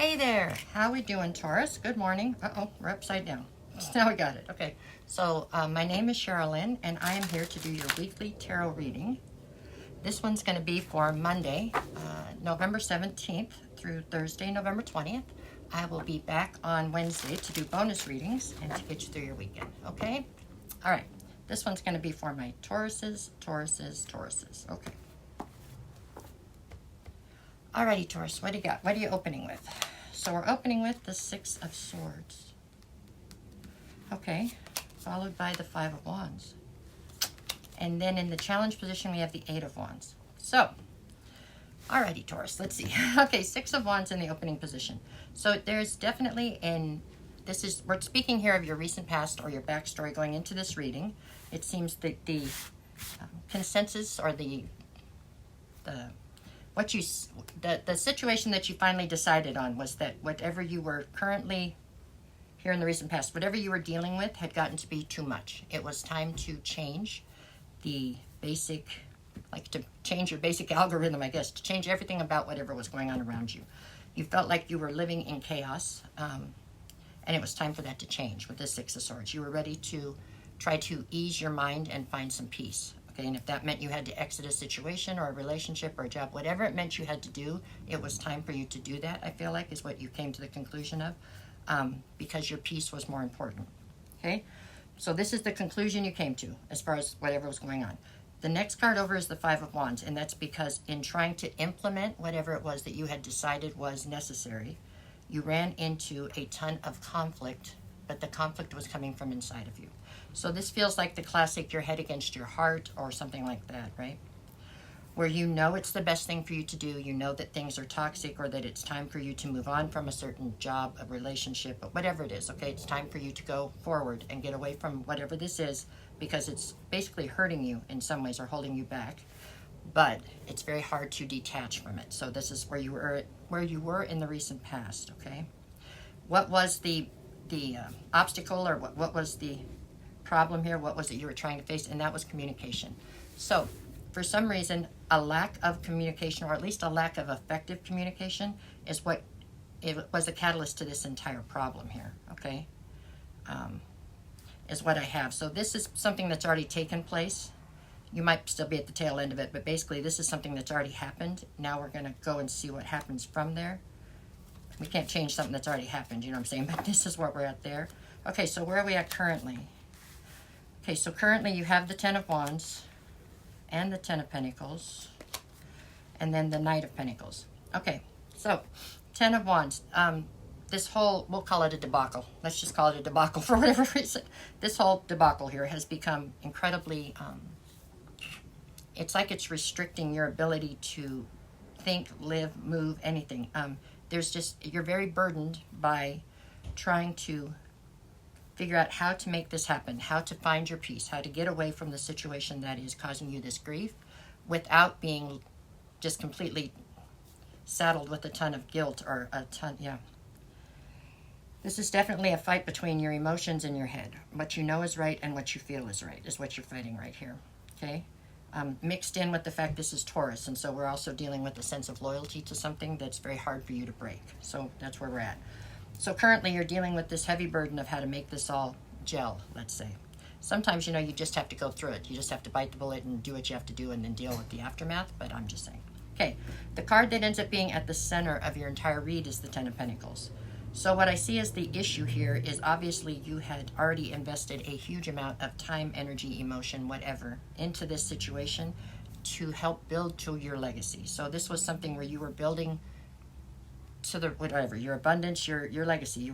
Hey there, how we doing, Taurus? Good morning. Uh-oh, we're upside down. Now we got it. Okay, so my name is Sherilyn, and I am here to do your weekly tarot reading. This one's going to be for Monday, November 17th through Thursday, November 20th. I will be back on Wednesday to do bonus readings and to get you through your weekend, okay? All right, this one's going to be for my Tauruses. Okay. Alrighty, Taurus, what do you got? What are you opening with? So we're opening with the Six of Swords. Okay, followed by the Five of Wands. And then in the challenge position, we have the Eight of Wands. So, alrighty, Taurus, let's see. Okay, Six of Wands in the opening position. So there's definitely we're speaking here of your recent past or your backstory going into this reading. It seems that the consensus or the situation that you finally decided on was that whatever you were currently here in the recent past, whatever you were dealing with had gotten to be too much. It was time to change the basic, to change your basic algorithm, I guess, to change everything about whatever was going on around you. You felt like you were living in chaos, and it was time for that to change with the Six of Swords. You were ready to try to ease your mind and find some peace. Okay, and if that meant you had to exit a situation or a relationship or a job, whatever it meant you had to do, it was time for you to do that, I feel like, is what you came to the conclusion of, because your peace was more important. Okay, so this is the conclusion you came to as far as whatever was going on. The next card over is the Five of Wands, and that's because in trying to implement whatever it was that you had decided was necessary, you ran into a ton of conflict, but the conflict was coming from inside of you. So this feels like the classic your head against your heart or something like that, right? Where you know it's the best thing for you to do. You know that things are toxic or that it's time for you to move on from a certain job, a relationship, but whatever it is, okay? It's time for you to go forward and get away from whatever this is because it's basically hurting you in some ways or holding you back. But it's very hard to detach from it. So this is where you were in the recent past, okay? What was the obstacle or what was the problem here? What was it you were trying to face? And that was communication. So for some reason, a lack of communication, or at least a lack of effective communication, is what it was a catalyst to this entire problem here, okay? Is what I have. So this is something that's already taken place. You might still be at the tail end of it, but basically this is something that's already happened. Now we're going to go and see what happens from there. We can't change something that's already happened, you know what I'm saying? But this is where we're at there. Okay, so where are we at currently? Okay, so currently you have the Ten of Wands and the Ten of Pentacles and then the Knight of Pentacles. Okay, so Ten of Wands. This whole, we'll call it a debacle. Let's just call it a debacle for whatever reason. This whole debacle here has become incredibly, it's like it's restricting your ability to think, live, move, anything. You're very burdened by trying to figure out how to make this happen, how to find your peace, how to get away from the situation that is causing you this grief without being just completely saddled with a ton of guilt or a ton, yeah. This is definitely a fight between your emotions and your head. What you know is right and what you feel is right is what you're fighting right here, okay? Mixed in with the fact this is Taurus, and so we're also dealing with a sense of loyalty to something that's very hard for you to break. So that's where we're at. So currently you're dealing with this heavy burden of how to make this all gel, let's say. Sometimes, you just have to go through it. You just have to bite the bullet and do what you have to do and then deal with the aftermath, but I'm just saying. Okay, the card that ends up being at the center of your entire read is the Ten of Pentacles. So what I see as the issue here is obviously you had already invested a huge amount of time, energy, emotion, whatever, into this situation to help build to your legacy. So this was something where you were building to the whatever, your abundance, your legacy. You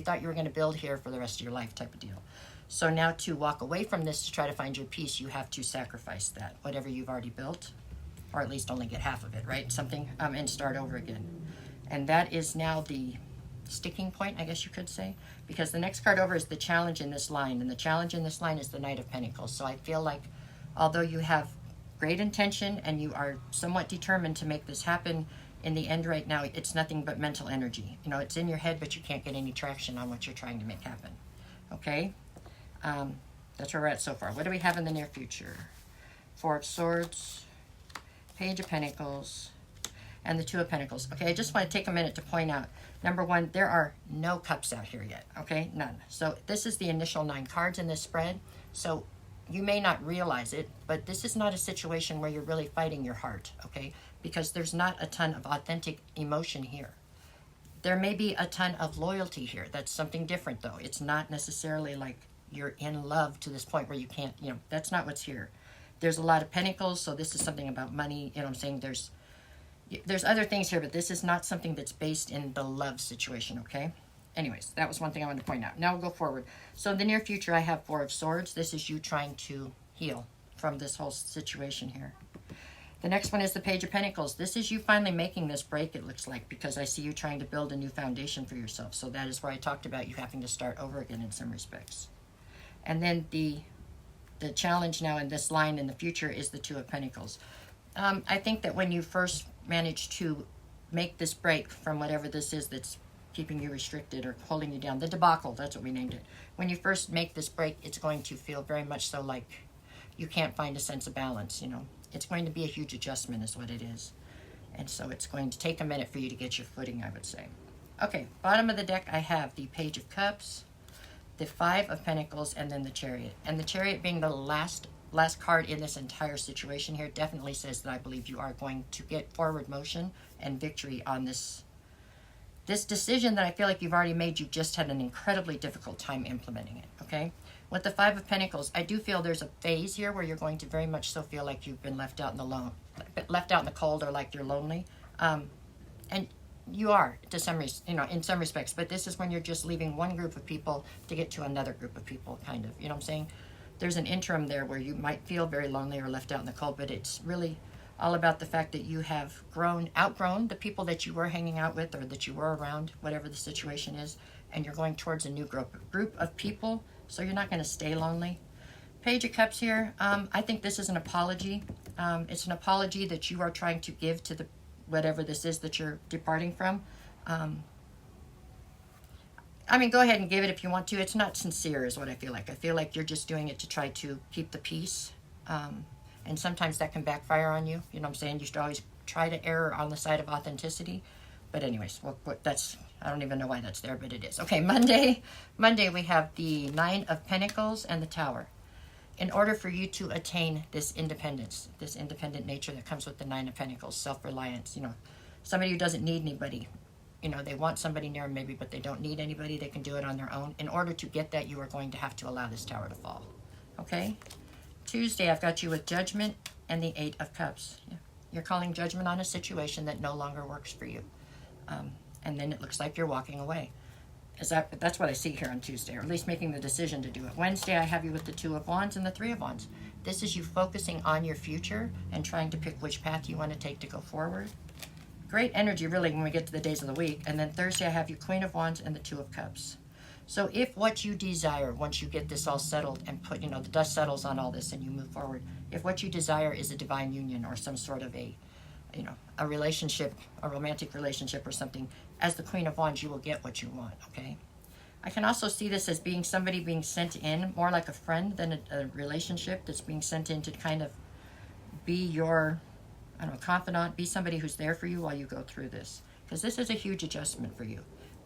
thought you were going to build here for the rest of your life type of deal. So now to walk away from this to try to find your peace, you have to sacrifice that, whatever you've already built, or at least only get half of it, right? Something, and start over again. And that is now the sticking point, I guess you could say, because the next card over is the challenge in this line, and the challenge in this line is the Knight of Pentacles. So I feel like although you have great intention and you are somewhat determined to make this happen, in the end right now, it's nothing but mental energy. It's in your head, but you can't get any traction on what you're trying to make happen. Okay? That's where we're at so far. What do we have in the near future? Four of Swords, Page of Pentacles, and the Two of Pentacles. Okay, I just want to take a minute to point out, number one, there are no cups out here yet. Okay, none. So this is the initial 9 cards in this spread. So you may not realize it, but this is not a situation where you're really fighting your heart, okay? Because there's not a ton of authentic emotion here. There may be a ton of loyalty here. That's something different, though. It's not necessarily like you're in love to this point where you can't, you know, that's not what's here. There's a lot of pentacles, so this is something about money. You know what I'm saying? There's other things here, but this is not something that's based in the love situation, okay? Anyways, that was one thing I wanted to point out. Now we'll go forward. So in the near future, I have 4 of Swords. This is you trying to heal from this whole situation here. The next one is the Page of Pentacles. This is you finally making this break, it looks like, because I see you trying to build a new foundation for yourself. So that is where I talked about you having to start over again in some respects. And then the challenge now in this line in the future is the Two of Pentacles. I think that when you first manage to make this break from whatever this is that's keeping you restricted or holding you down, the debacle, that's what we named it. When you first make this break, it's going to feel very much so like you can't find a sense of balance, you know. It's going to be a huge adjustment is what it is. And so it's going to take a minute for you to get your footing, I would say. Okay, bottom of the deck, I have the Page of Cups, the 5 of Pentacles, and then the Chariot. And the Chariot being the last card in this entire situation here definitely says that I believe you are going to get forward motion and victory on this decision that I feel like you've already made. You just had an incredibly difficult time implementing it, okay? With the 5 of Pentacles, I do feel there's a phase here where you're going to very much so feel like you've been left out in the cold, or like you're lonely. And you are to some in some respects, but this is when you're just leaving one group of people to get to another group of people, kind of, you know what I'm saying? There's an interim there where you might feel very lonely or left out in the cold, but it's really all about the fact that you have outgrown the people that you were hanging out with or that you were around, whatever the situation is, and you're going towards a new group of people, so you're not going to stay lonely. Page of Cups here, I think this is an apology. It's an apology that you are trying to give to the whatever this is that you're departing from. I mean, go ahead and give it if you want to. It's not sincere is what I feel like. I feel like you're just doing it to try to keep the peace. And sometimes that can backfire on you. You know what I'm saying? You should always try to err on the side of authenticity. But anyways, I don't even know why that's there, but it is. Okay, Monday we have the 9 of Pentacles and the Tower. In order for you to attain this independence, this independent nature that comes with the 9 of Pentacles, self-reliance, you know, somebody who doesn't need anybody. You know, they want somebody near them maybe, but they don't need anybody. They can do it on their own. In order to get that, you are going to have to allow this Tower to fall. Okay? Tuesday, I've got you with Judgment and the 8 of Cups. Yeah. You're calling judgment on a situation that no longer works for you. And then it looks like you're walking away. That's what I see here on Tuesday, or at least making the decision to do it. Wednesday, I have you with the 2 of Wands and the 3 of Wands. This is you focusing on your future and trying to pick which path you want to take to go forward. Great energy, really, when we get to the days of the week. And then Thursday, I have you Queen of Wands and the 2 of Cups. So if what you desire, once you get this all settled and put, you know, the dust settles on all this and you move forward, if what you desire is a divine union or some sort of a relationship, a romantic relationship or something, as the Queen of Wands, you will get what you want, okay? I can also see this as being somebody being sent in, more like a friend than a relationship that's being sent in to kind of be your, I don't know, confidant, be somebody who's there for you while you go through this. Because this is a huge adjustment for you.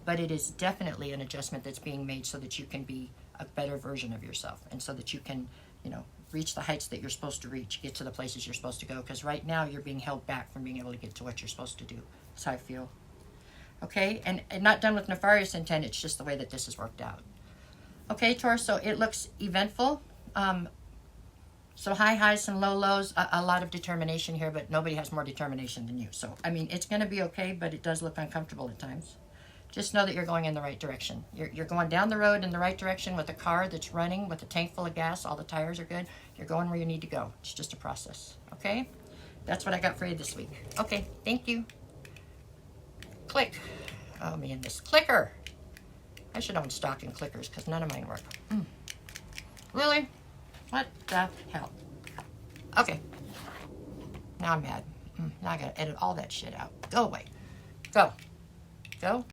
But it is definitely an adjustment that's being made so that you can be a better version of yourself. And so that you can, you know, reach the heights that you're supposed to reach, get to the places you're supposed to go. Because right now you're being held back from being able to get to what you're supposed to do. That's how I feel. Okay, and not done with nefarious intent, it's just the way that this has worked out. Okay, Taurus, so it looks eventful. So high highs, some low lows, a lot of determination here, but nobody has more determination than you. So, I mean, it's going to be okay, but it does look uncomfortable at times. Just know that you're going in the right direction. You're going down the road in the right direction with a car that's running, with a tank full of gas, all the tires are good. You're going where you need to go. It's just a process, okay? That's what I got for you this week. Okay, thank you. Click. Oh, me and this clicker. I should own stock in clickers because none of mine work. Really? What the hell? Okay. Now I'm mad. Now I gotta edit all that shit out. Go away. Go. Go.